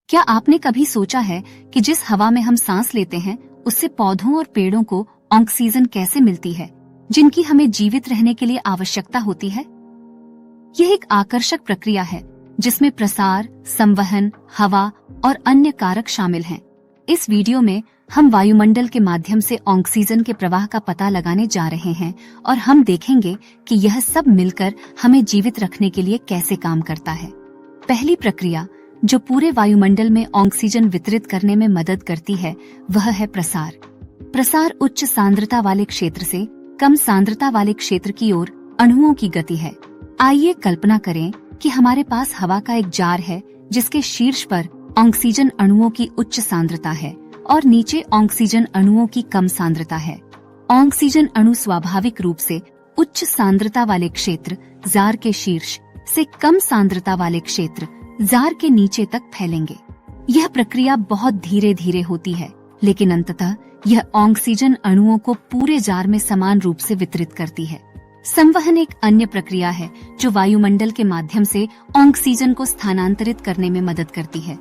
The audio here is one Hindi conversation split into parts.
क्या आपने कभी सोचा है कि जिस हवा में हम सांस लेते हैं उससे पौधों और पेड़ों को ऑक्सीजन कैसे मिलती है, जिनकी हमें जीवित रहने के लिए आवश्यकता होती है? यह एक आकर्षक प्रक्रिया है जिसमें प्रसार, संवहन, हवा और अन्य कारक शामिल हैं। इस वीडियो में हम वायुमंडल के माध्यम से ऑक्सीजन के प्रवाह का पता लगाने जा रहे हैं और हम देखेंगे कि यह सब मिलकर हमें जीवित रखने के लिए कैसे काम करता है। पहली प्रक्रिया जो पूरे वायुमंडल में ऑक्सीजन वितरित करने में मदद करती है वह है प्रसार। प्रसार उच्च सांद्रता वाले क्षेत्र से कम सांद्रता वाले क्षेत्र की ओर अणुओं की गति है। आइए कल्पना करें कि हमारे पास हवा का एक जार है जिसके शीर्ष पर ऑक्सीजन अणुओं की उच्च सांद्रता है और नीचे ऑक्सीजन अणुओं की कम सांद्रता है। ऑक्सीजन अणु स्वाभाविक रूप से उच्च सांद्रता वाले क्षेत्र जार के शीर्ष से कम सांद्रता वाले क्षेत्र जार के नीचे तक फैलेंगे। यह प्रक्रिया बहुत धीरे धीरे होती है, लेकिन अंततः यह ऑक्सीजन अणुओं को पूरे जार में समान रूप से वितरित करती है। संवहन एक अन्य प्रक्रिया है जो वायुमंडल के माध्यम से ऑक्सीजन को स्थानांतरित करने में मदद करती है।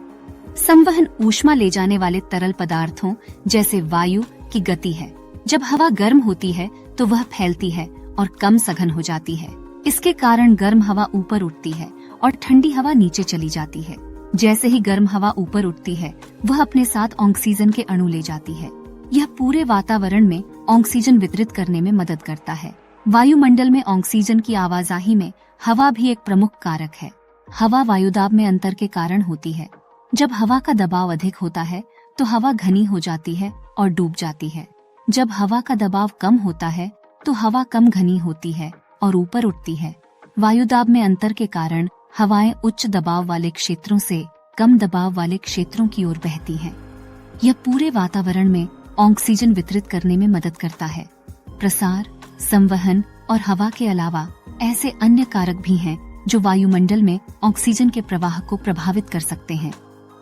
संवहन ऊष्मा ले जाने वाले तरल पदार्थों जैसे वायु की गति है। जब हवा गर्म होती है तो वह फैलती है और कम सघन हो जाती है। इसके कारण गर्म हवा ऊपर उठती है और ठंडी हवा नीचे चली जाती है। जैसे ही गर्म हवा ऊपर उठती है वह अपने साथ ऑक्सीजन के अणु ले जाती है। यह पूरे वातावरण में ऑक्सीजन वितरित करने में मदद करता है। वायुमंडल में ऑक्सीजन की आवाजाही में हवा भी एक प्रमुख कारक है। हवा वायुदाब में अंतर के कारण होती है। जब हवा का दबाव अधिक होता है तो हवा घनी हो जाती है और डूब जाती है। जब हवा का दबाव कम होता है तो हवा कम घनी होती है और ऊपर उठती है। वायुदाब में अंतर के कारण हवाएं उच्च दबाव वाले क्षेत्रों से कम दबाव वाले क्षेत्रों की ओर बहती हैं। यह पूरे वातावरण में ऑक्सीजन वितरित करने में मदद करता है। प्रसार, संवहन और हवा के अलावा ऐसे अन्य कारक भी हैं जो वायुमंडल में ऑक्सीजन के प्रवाह को प्रभावित कर सकते हैं।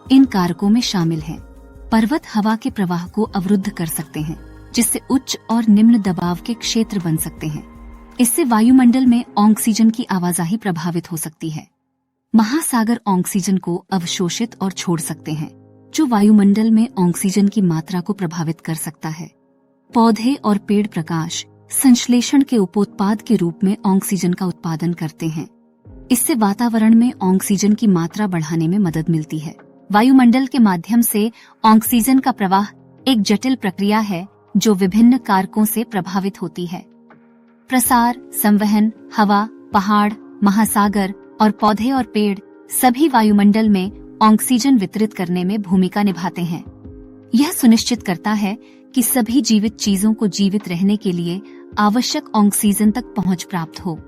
इन कारकों में शामिल हैं पर्वत हवा के प्रवाह को अवरुद्ध कर सकते हैं, जिससे उच्च और निम्न दबाव के क्षेत्र बन सकते हैं। इससे वायुमंडल में ऑक्सीजन की आवाजाही प्रभावित हो सकती है। महासागर ऑक्सीजन को अवशोषित और छोड़ सकते हैं, जो वायुमंडल में ऑक्सीजन की मात्रा को प्रभावित कर सकता है। पौधे और पेड़ प्रकाश संश्लेषण के उपोत्पाद के रूप में ऑक्सीजन का उत्पादन करते हैं। इससे वातावरण में ऑक्सीजन की मात्रा बढ़ाने में मदद मिलती है। वायुमंडल के माध्यम से ऑक्सीजन का प्रवाह एक जटिल प्रक्रिया है जो विभिन्न कारकों से प्रभावित होती है। प्रसार, संवहन, हवा, पहाड़, महासागर और पौधे और पेड़ सभी वायुमंडल में ऑक्सीजन वितरित करने में भूमिका निभाते हैं। यह सुनिश्चित करता है कि सभी जीवित चीजों को जीवित रहने के लिए आवश्यक ऑक्सीजन तक पहुंच प्राप्त हो।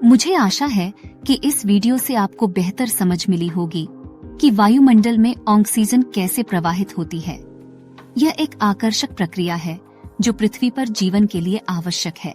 मुझे आशा है कि इस वीडियो से आपको बेहतर समझ मिली होगी कि वायुमंडल में ऑक्सीजन कैसे प्रवाहित होती है। यह एक आकर्षक प्रक्रिया है जो पृथ्वी पर जीवन के लिए आवश्यक है।